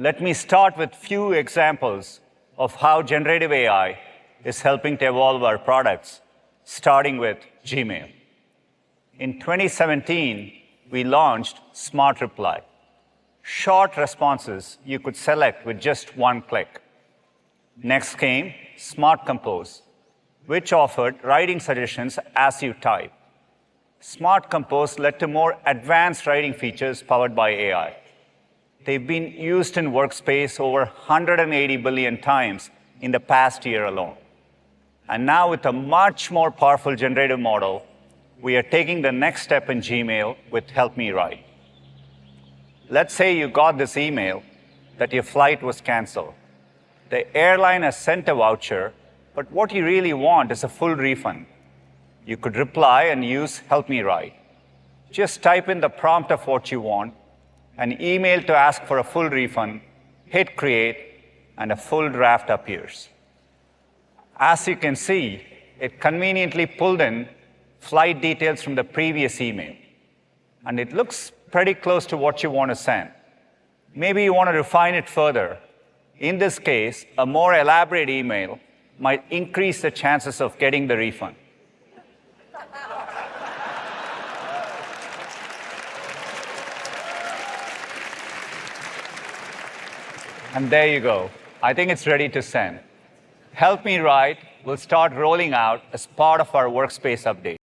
Let me start with few examples of how generative AI is helping to evolve our products, starting with Gmail. In 2017, we launched Smart Reply, short responses you could select with just one click. Next came Smart Compose, which offered writing suggestions as you type. Smart Compose led to more advanced writing features powered by AI. They've been used in Workspace over 180 billion times in the past year alone. And now with a much more powerful generative model, we are taking the next step in Gmail with Help Me Write. Let's say you got this email that your flight was canceled. The airline has sent a voucher, but what you really want is a full refund. You could reply and use Help Me Write. Just type in the prompt of what you want, an email to ask for a full refund, hit create, and a full draft appears. As you can see, it conveniently pulled in flight details from the previous email. And it looks pretty close to what you want to send. Maybe you want to refine it further. In this case, a more elaborate email might increase the chances of getting the refund. And there you go. I think it's ready to send. Help Me Write will start rolling out as part of our Workspace update.